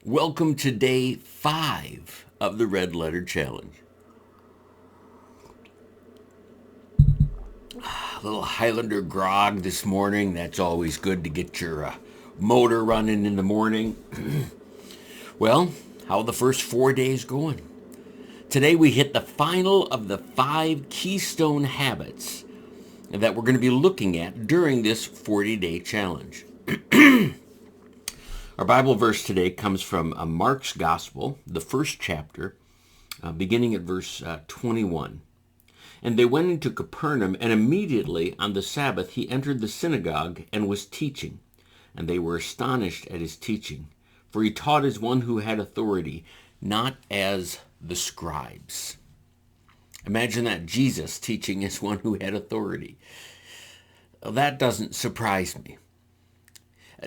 Welcome to day 5 of the Red Letter Challenge. A little Highlander grog this morning. That's always good to get your motor running in the morning. Well, how are the first 4 days going? Today we hit the final of the 5 keystone habits that we're going to be looking at during this 40-day challenge. Our Bible verse today comes from Mark's Gospel, the first chapter, beginning at verse 21. And they went into Capernaum, and immediately on the Sabbath he entered the synagogue and was teaching. And they were astonished at his teaching, for he taught as one who had authority, not as the scribes. Imagine that, Jesus teaching as one who had authority. That doesn't surprise me.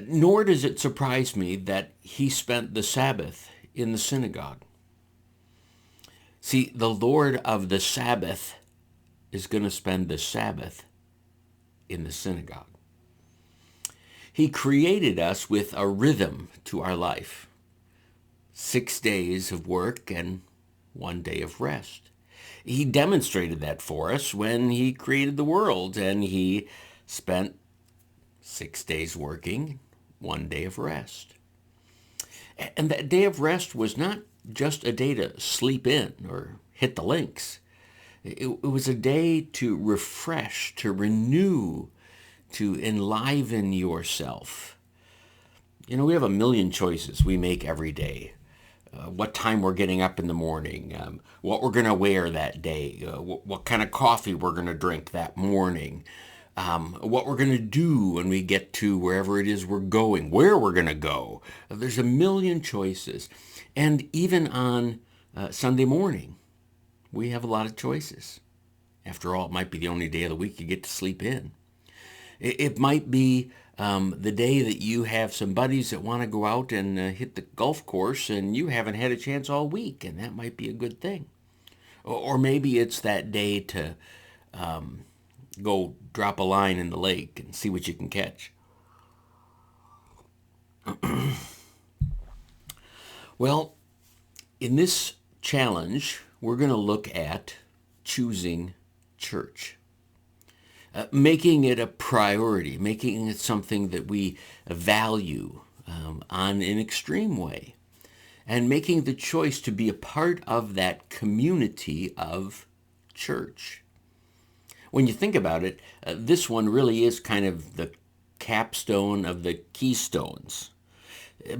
Nor does it surprise me that he spent the Sabbath in the synagogue. See, the Lord of the Sabbath is going to spend the Sabbath in the synagogue. He created us with a rhythm to our life. 6 days of work and 1 day of rest. He demonstrated that for us when he created the world, and he spent 6 days working, 1 day of rest. And that day of rest was not just a day to sleep in or hit the links. It was a day to refresh, to renew, to enliven yourself. You know, we have a million choices we make every day. What time we're getting up in the morning, what we're going to wear that day, what kind of coffee we're going to drink that morning, what we're going to do when we get to wherever it is we're going, where we're going to go. There's a million choices. And even on Sunday morning, we have a lot of choices. After all, it might be the only day of the week you get to sleep in. It might be the day that you have some buddies that want to go out and hit the golf course, and you haven't had a chance all week, and that might be a good thing. Or maybe it's that day to go drop a line in the lake and see what you can catch. Well, in this challenge, we're going to look at choosing church. Making it a priority, making it something that we value on an extreme way, and making the choice to be a part of that community of church. When you think about it, this one really is kind of the capstone of the keystones.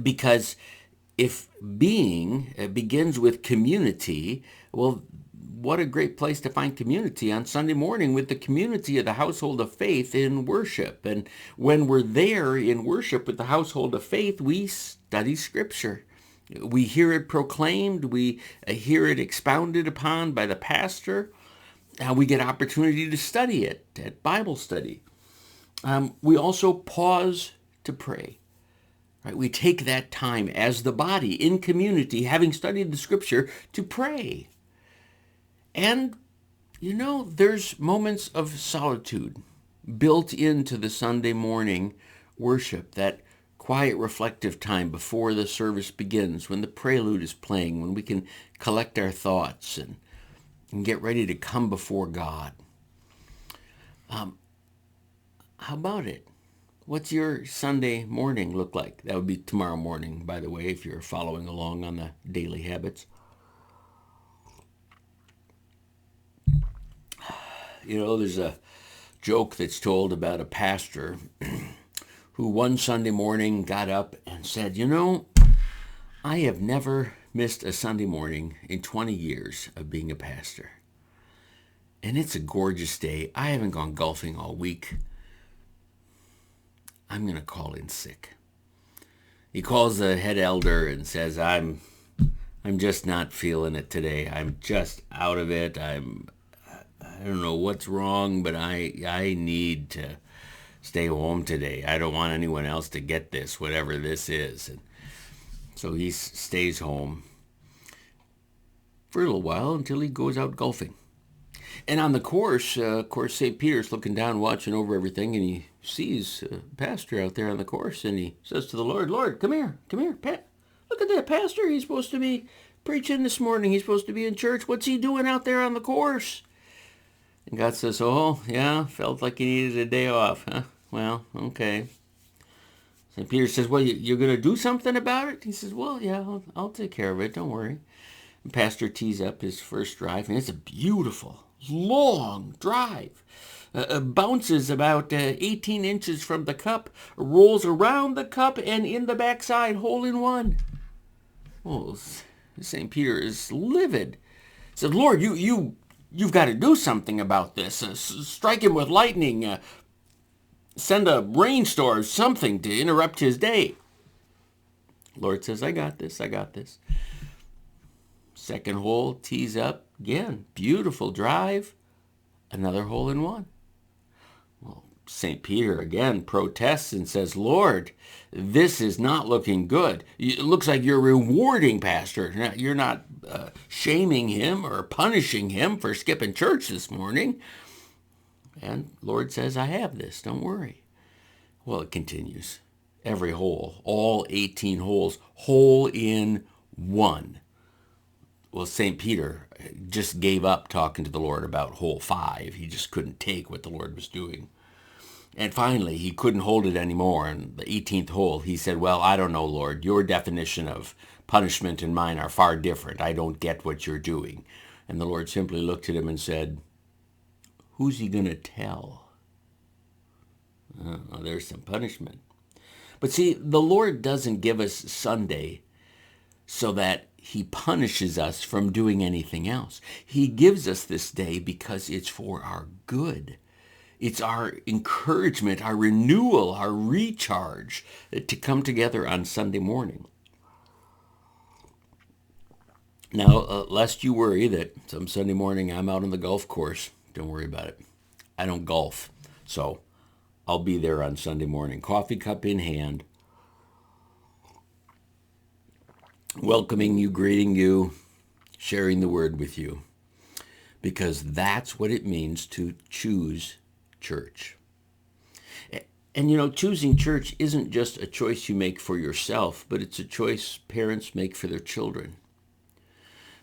Because if being begins with community, well, what a great place to find community on Sunday morning with the community of the household of faith in worship. And when we're there in worship with the household of faith, we study Scripture. We hear it proclaimed. We hear it expounded upon by the pastor. We get opportunity to study it at Bible study. We also pause to pray. Right? We take that time as the body in community, having studied the Scripture, to pray. And, you know, there's moments of solitude built into the Sunday morning worship, that quiet reflective time before the service begins, when the prelude is playing, when we can collect our thoughts and get ready to come before God. How about it? What's your Sunday morning look like? That would be tomorrow morning, by the way, if you're following along on the daily habits. You know, there's a joke that's told about a pastor who one Sunday morning got up and said, you know, I have never missed a Sunday morning in 20 years of being a pastor. And it's a gorgeous day. I haven't gone golfing all week. I'm going to call in sick. He calls the head elder and says, I'm just not feeling it today. I'm just out of it. I don't know what's wrong, but I need to stay home today. I don't want anyone else to get this, whatever this is. And so he stays home for a little while until he goes out golfing. And on the course, of course, St. Peter's looking down, watching over everything, and he sees Pastor out there on the course, and he says to the Lord, Lord, come here, Pat. Look at that pastor. He's supposed to be preaching this morning. He's supposed to be in church. What's he doing out there on the course? And God says, oh, yeah, felt like he needed a day off, huh? Well, okay. St. Peter says, well, you're going to do something about it? He says, well, yeah, I'll take care of it. Don't worry. And Pastor tees up his first drive, and it's a beautiful, long drive. Bounces about 18 inches from the cup, rolls around the cup, and in the backside, hole in one. Well, St. Peter is livid. He said, Lord, you've got to do something about this. Strike him with lightning. Send a rainstorm, something to interrupt his day. Lord says, I got this. Second hole, tees up. Again, beautiful drive. Another hole in one. Well, St. Peter again protests and says, Lord, this is not looking good. It looks like you're rewarding Pastor. You're not shaming him or punishing him for skipping church this morning. And Lord says, I have this. Don't worry. Well, it continues. Every hole, all 18 holes, hole in one. Well, St. Peter just gave up talking to the Lord about hole 5. He just couldn't take what the Lord was doing. And finally, he couldn't hold it anymore. And the 18th hole, he said, well, I don't know, Lord. Your definition of punishment and mine are far different. I don't get what you're doing. And the Lord simply looked at him and said, who's he going to tell? Well, there's some punishment. But see, the Lord doesn't give us Sunday so that he punishes us from doing anything else. He gives us this day because it's for our good. It's our encouragement, our renewal, our recharge to come together on Sunday morning. Now, lest you worry that some Sunday morning I'm out on the golf course, don't worry about it. I don't golf, so I'll be there on Sunday morning, coffee cup in hand, welcoming you, greeting you, sharing the word with you, because that's what it means to choose church. And choosing church isn't just a choice you make for yourself, but it's a choice parents make for their children.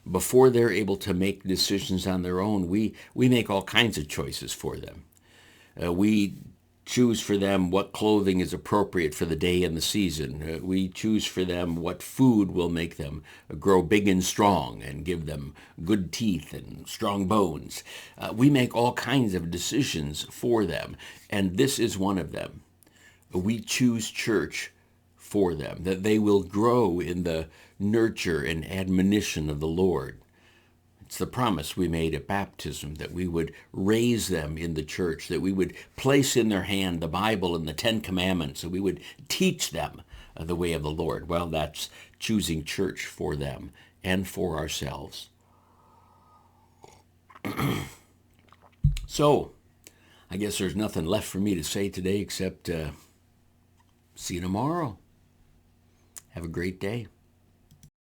Before they're able to make decisions on their own, we make all kinds of choices for them. We choose for them what clothing is appropriate for the day and the season. We choose for them what food will make them grow big and strong and give them good teeth and strong bones. We make all kinds of decisions for them, and this is one of them. We choose church for them, that they will grow in the nurture and admonition of the Lord. It's the promise we made at baptism, that we would raise them in the church, that we would place in their hand the Bible and the Ten Commandments, that we would teach them the way of the Lord. Well, that's choosing church for them and for ourselves. So, I guess there's nothing left for me to say today except see you tomorrow. Have a great day.